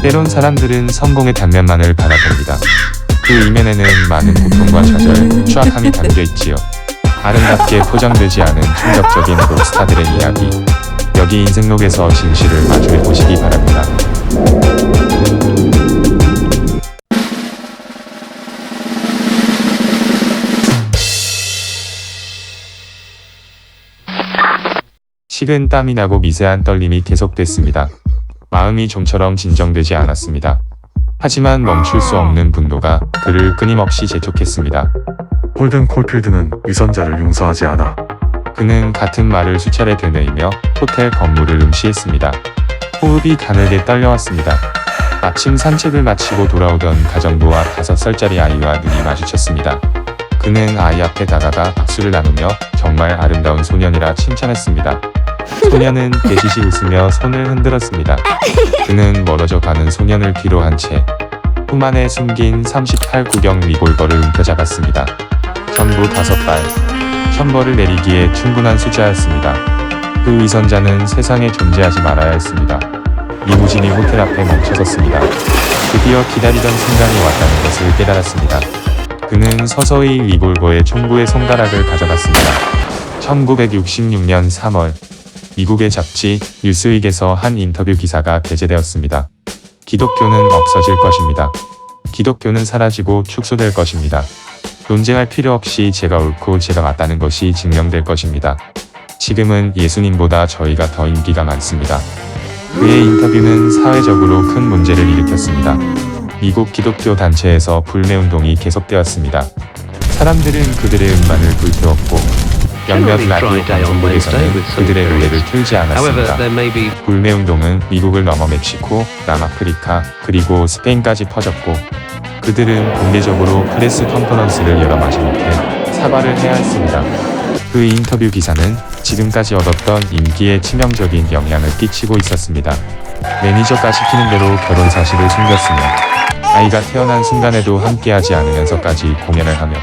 때론 사람들은 성공의 단면만을 바라봅니다. 그 이면에는 많은 고통과 좌절, 추악함이 담겨있지요. 아름답게 포장되지 않은 충격적인 록스타들의 이야기. 여기 인생록에서 진실을 마주해 보시기 바랍니다. 식은 땀이 나고 미세한 떨림이 계속됐습니다. 마음이 좀처럼 진정되지 않았습니다. 하지만 멈출 수 없는 분노가 그를 끊임없이 재촉했습니다. 홀든 콜필드는 위선자를 용서하지 않아. 그는 같은 말을 수차례 되뇌이며 호텔 건물을 응시했습니다. 호흡이 가늘게 떨려왔습니다. 마침 산책을 마치고 돌아오던 가정부와 5살짜리 아이와 눈이 마주쳤습니다. 그는 아이 앞에 다가가 박수를 나누며 정말 아름다운 소년이라 칭찬했습니다. 소년은 개시시 웃으며 손을 흔들었습니다. 그는 멀어져 가는 소년을 뒤로 한 채 품 안에 숨긴 38구경 리볼버를 움켜잡았습니다. 전부 5발, 1000벌을 내리기에 충분한 숫자였습니다. 그 위선자는 세상에 존재하지 말아야 했습니다. 리무진이 호텔 앞에 멈춰섰습니다. 드디어 기다리던 순간이 왔다는 것을 깨달았습니다. 그는 서서히 리볼버의 총구의 손가락을 가져갔습니다. 1966년 3월 미국의 잡지 뉴스윅에서 한 인터뷰 기사가 게재되었습니다. 기독교는 없어질 것입니다. 기독교는 사라지고 축소될 것입니다. 논쟁할 필요 없이 제가 옳고 제가 맞다는 것이 증명될 것입니다. 지금은 예수님보다 저희가 더 인기가 많습니다. 그의 인터뷰는 사회적으로 큰 문제를 일으켰습니다. 미국 기독교 단체에서 불매운동이 계속되었습니다. 사람들은 그들의 음반을 불태웠고 몇몇 라디오 방송국에서는 그들의 노래를 틀지 않았습니다. 불매운동은 미국을 넘어 멕시코, 남아프리카, 그리고 스페인까지 퍼졌고 그들은 공개적으로 프레스 컨퍼런스를 열어 마지못해 사과를 해야 했습니다. 그 인터뷰 기사는 지금까지 얻었던 인기에 치명적인 영향을 끼치고 있었습니다. 매니저가 시키는 대로 결혼 사실을 숨겼으며 아이가 태어난 순간에도 함께하지 않으면서까지 공연을 하며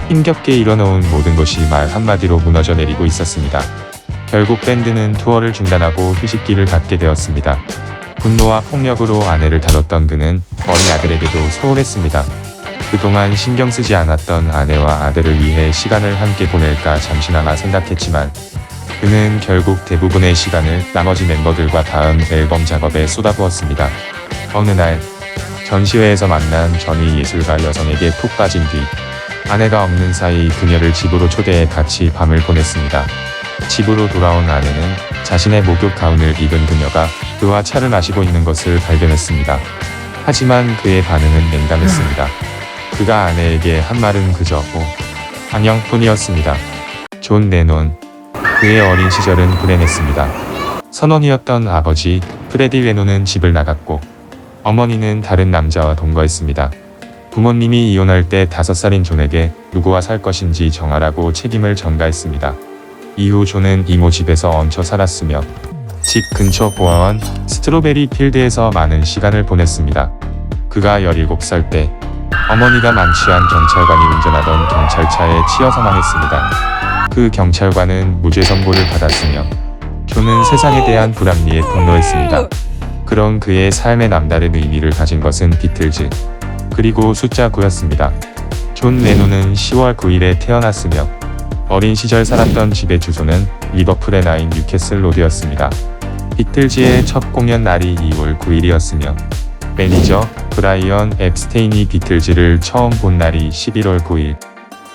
힘겹게 이뤄놓은 모든 것이 말 한마디로 무너져 내리고 있었습니다. 결국 밴드는 투어를 중단하고 휴식기를 갖게 되었습니다. 분노와 폭력으로 아내를 다뤘던 그는 어린 아들에게도 소홀했습니다. 그동안 신경 쓰지 않았던 아내와 아들을 위해 시간을 함께 보낼까 잠시나마 생각했지만 그는 결국 대부분의 시간을 나머지 멤버들과 다음 앨범 작업에 쏟아부었습니다. 어느 날 전시회에서 만난 전위 예술가 여성에게 푹 빠진 뒤 아내가 없는 사이 그녀를 집으로 초대해 같이 밤을 보냈습니다. 집으로 돌아온 아내는 자신의 목욕 가운을 입은 그녀가 그와 차를 마시고 있는 것을 발견했습니다. 하지만 그의 반응은 냉담했습니다. 그가 아내에게 한 말은 그저 안녕뿐이었습니다. 존 레논. 그의 어린 시절은 불행했습니다. 선원이었던 아버지 프레디 레논은 집을 나갔고 어머니는 다른 남자와 동거했습니다. 부모님이 이혼할 때 5살인 존에게 누구와 살 것인지 정하라고 책임을 전가했습니다. 이후 존은 이모 집에서 얹혀 살았으며 집 근처 보아원 스트로베리 필드에서 많은 시간을 보냈습니다. 그가 17살 때 어머니가 만취한 경찰관이 운전하던 경찰차에 치여 사망했습니다. 그 경찰관은 무죄 선고를 받았으며 존은 세상에 대한 불합리에 분노했습니다. 그런 그의 삶의 남다른 의미를 가진 것은 비틀즈 그리고 숫자 9였습니다. 존 레논은 10월 9일에 태어났으며 어린 시절 살았던 집의 주소는 리버풀의 9 뉴캐슬 로드였습니다. 비틀즈의 첫 공연 날이 2월 9일이었으며 매니저 브라이언 앱스테인이 비틀즈를 처음 본 날이 11월 9일.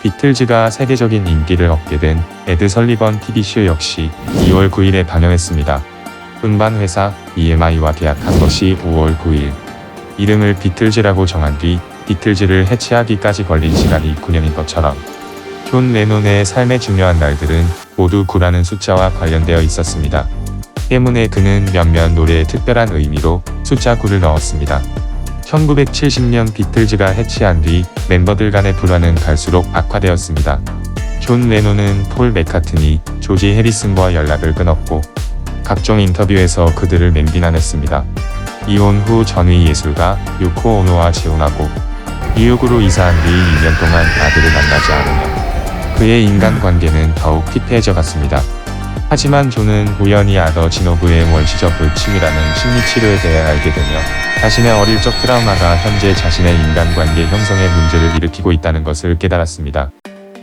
비틀즈가 세계적인 인기를 얻게 된 에드 설리번 TV쇼 역시 2월 9일에 방영했습니다. 음반 회사 EMI와 계약한 것이 5월 9일. 이름을 비틀즈라고 정한 뒤 비틀즈를 해체하기까지 걸린 시간이 9년인 것처럼 존 레논의 삶의 중요한 날들은 모두 9라는 숫자와 관련되어 있었습니다. 때문에 그는 몇몇 노래에 특별한 의미로 숫자 9를 넣었습니다. 1970년 비틀즈가 해체한 뒤 멤버들 간의 불화는 갈수록 악화되었습니다. 존 레논은 폴 맥카트니, 조지 해리슨과 연락을 끊었고 각종 인터뷰에서 그들을 맹비난했습니다. 이혼 후 전위 예술가 요코 오노와 재혼하고 뉴욕으로 이사한 뒤 2년 동안 아들을 만나지 않으며 그의 인간관계는 더욱 피폐해져 갔습니다. 하지만 존은 우연히 아더 지노부의 원시적 불침이라는 심리치료에 대해 알게 되며 자신의 어릴 적 트라우마가 현재 자신의 인간관계 형성에 문제를 일으키고 있다는 것을 깨달았습니다.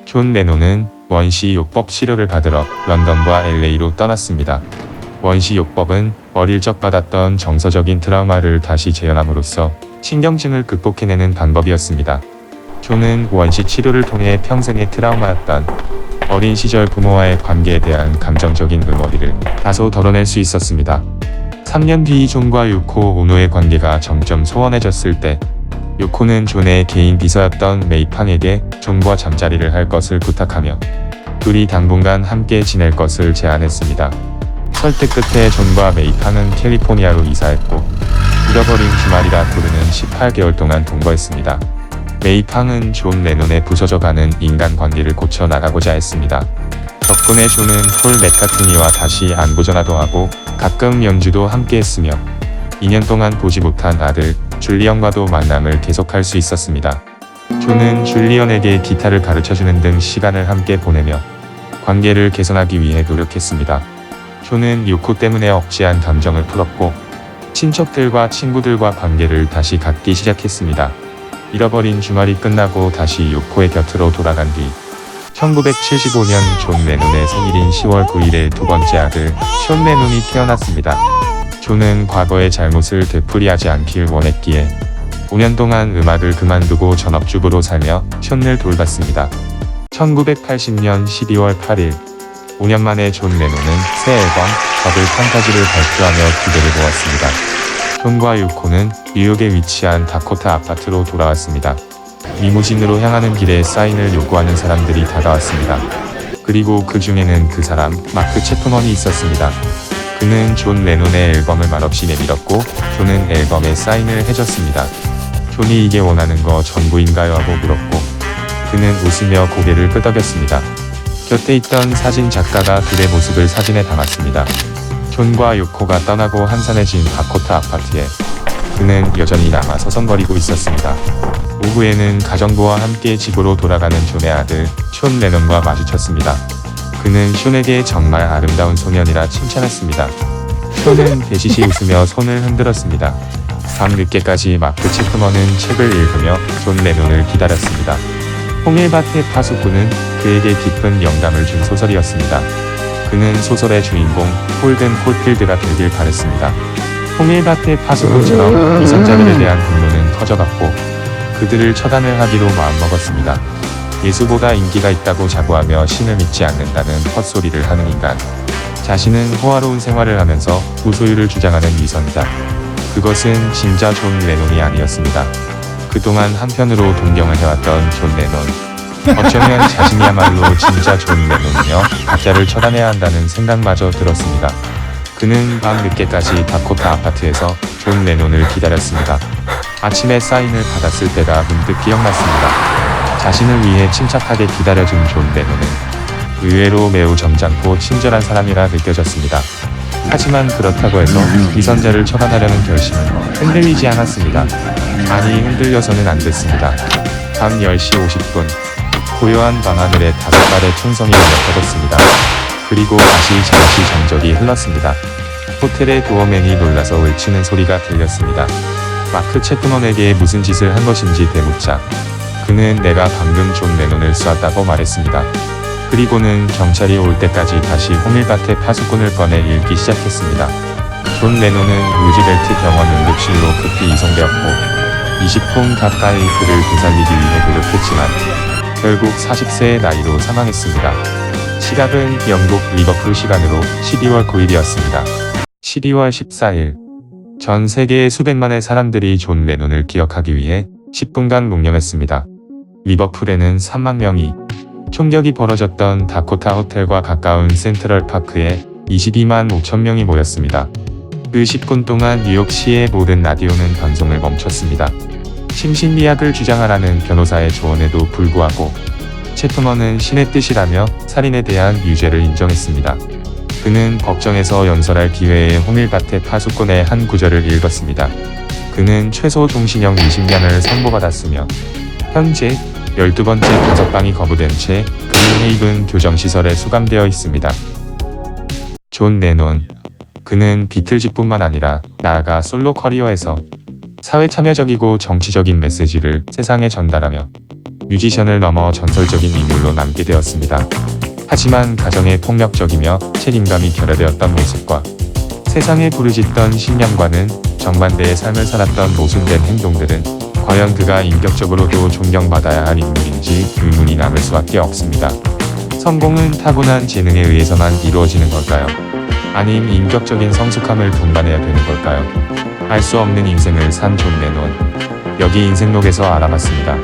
존 레논은 원시요법 치료를 받으러 런던과 LA로 떠났습니다. 원시요법은 어릴 적 받았던 정서적인 트라우마를 다시 재현함으로써 신경증을 극복해내는 방법이었습니다. 존은 원시 치료를 통해 평생의 트라우마였던 어린 시절 부모와의 관계에 대한 감정적인 응어리를 다소 덜어낼 수 있었습니다. 3년 뒤 존과 유코 오노의 관계가 점점 소원해졌을 때 요코는 존의 개인 비서였던 메이팡에게 존과 잠자리를 할 것을 부탁하며 둘이 당분간 함께 지낼 것을 제안했습니다. 설득 끝에 존과 메이팡은 캘리포니아로 이사했고 잃어버린 주말이라 부르는 18개월 동안 동거했습니다. 메이팡은 존 레논의 부서져가는 인간관계를 고쳐 나가고자 했습니다. 덕분에 존은 폴 맥카트니와 다시 안부전화도 하고 가끔 연주도 함께 했으며 2년 동안 보지 못한 아들 줄리언과도 만남을 계속할 수 있었습니다. 존은 줄리언에게 기타를 가르쳐주는 등 시간을 함께 보내며 관계를 개선하기 위해 노력했습니다. 존은 요코 때문에 억제한 감정을 풀었고 친척들과 친구들과 관계를 다시 갖기 시작했습니다. 잃어버린 주말이 끝나고 다시 요코의 곁으로 돌아간 뒤 1975년 존 레논의 생일인 10월 9일에 두 번째 아들 숀 레논이 태어났습니다. 존은 과거의 잘못을 되풀이하지 않길 원했기에 5년 동안 음악을 그만두고 전업주부로 살며 숀을 돌봤습니다. 1980년 12월 8일 5년 만에 존 레논은 새 앨범 더블 판타지를 발표하며 기대를 모았습니다. 존과 유코는 뉴욕에 위치한 다코타 아파트로 돌아왔습니다. 리무진으로 향하는 길에 사인을 요구하는 사람들이 다가왔습니다. 그리고 그 중에는 그 사람 마크 채프먼이 있었습니다. 그는 존 레논의 앨범을 말없이 내밀었고 존은 앨범에 사인을 해줬습니다. 존이 이게 원하는 거 전부인가요? 하고 물었고 그는 웃으며 고개를 끄덕였습니다. 곁에 있던 사진 작가가 둘의 모습을 사진에 담았습니다. 존과 요코가 떠나고 한산해진 다코타 아파트에 그는 여전히 남아 서성거리고 있었습니다. 오후에는 가정부와 함께 집으로 돌아가는 존의 아들 숀 레논과 마주쳤습니다. 그는 숀에게 정말 아름다운 소년이라 칭찬했습니다. 숀은 대시시 웃으며 손을 흔들었습니다. 밤 늦게까지 마크 채프먼은 책을 읽으며 존 레논을 기다렸습니다. 홍일밭의 파수꾼은 그에게 깊은 영감을 준 소설이었습니다. 그는 소설의 주인공 홀든 콜필드가 되길 바랬습니다. 홍일밭의 파수꾼처럼 위선자들에 대한 분노는 터져갔고 그들을 처단을 하기로 마음먹었습니다. 예수보다 인기가 있다고 자부하며 신을 믿지 않는다는 헛소리를 하는 인간. 자신은 호화로운 생활을 하면서 무소유를 주장하는 위선자. 그것은 진짜 존 레논이 아니었습니다. 그동안 한편으로 동경을 해왔던 존 레논. 어쩌면 자신이야말로 진짜 존 레논이며 가짜를 처단해야 한다는 생각마저 들었습니다. 그는 밤 늦게까지 다코타 아파트에서 존 레논을 기다렸습니다. 아침에 사인을 받았을 때가 문득 기억났습니다. 자신을 위해 침착하게 기다려준 존 레논은 의외로 매우 점잖고 친절한 사람이라 느껴졌습니다. 하지만 그렇다고 해서 위선자를 처단하려는 결심은 흔들리지 않았습니다. 아니, 흔들려서는 안 됐습니다. 밤 10시 50분 고요한 밤하늘에 5발의 총성이 흩어졌습니다. 그리고 다시 잠시 정적이 흘렀습니다. 호텔의 도어맨이 놀라서 외치는 소리가 들렸습니다. 마크 채프먼에게 무슨 짓을 한 것인지 되묻자 그는 내가 방금 존 레논을 쏘았다고 말했습니다. 그리고는 경찰이 올 때까지 다시 홍일밭의 파수꾼을 꺼내 읽기 시작했습니다. 존 레논은 루즈벨트 병원 응급실로 급히 이송되었고 20분 가까이 그를 되살리기 위해 노력했지만 결국 40세의 나이로 사망했습니다. 시각은 영국 리버풀 시간으로 12월 9일이었습니다. 12월 14일 전 세계의 수백만의 사람들이 존 레논을 기억하기 위해 10분간 묵념했습니다. 리버풀에는 3만 명이 총격이 벌어졌던 다코타 호텔과 가까운 센트럴 파크에 22만 5천 명이 모였습니다. 그 10분 동안 뉴욕시의 모든 라디오는 방송을 멈췄습니다. 심신미약을 주장하라는 변호사의 조언에도 불구하고 채프먼은 신의 뜻이라며 살인에 대한 유죄를 인정했습니다. 그는 법정에서 연설할 기회에 홍일밭의 파수꾼의 한 구절을 읽었습니다. 그는 최소 종신형 20년을 선고받았으며 현재 12번째 가석방이 거부된 채 그린헤이븐 교정시설에 수감되어 있습니다. 존 레논. 그는 비틀즈뿐만 아니라 나아가 솔로 커리어에서 사회 참여적이고 정치적인 메시지를 세상에 전달하며 뮤지션을 넘어 전설적인 인물로 남게 되었습니다. 하지만 가정에 폭력적이며 책임감이 결여되었던 모습과 세상에 부르짖던 신념과는 정반대의 삶을 살았던 모순된 행동들은 과연 그가 인격적으로도 존경받아야 할 인물인지 의문이 남을 수밖에 없습니다. 성공은 타고난 재능에 의해서만 이루어지는 걸까요? 아님 인격적인 성숙함을 동반해야 되는 걸까요? 알 수 없는 인생을 산 존 레논. 여기 인생록에서 알아봤습니다.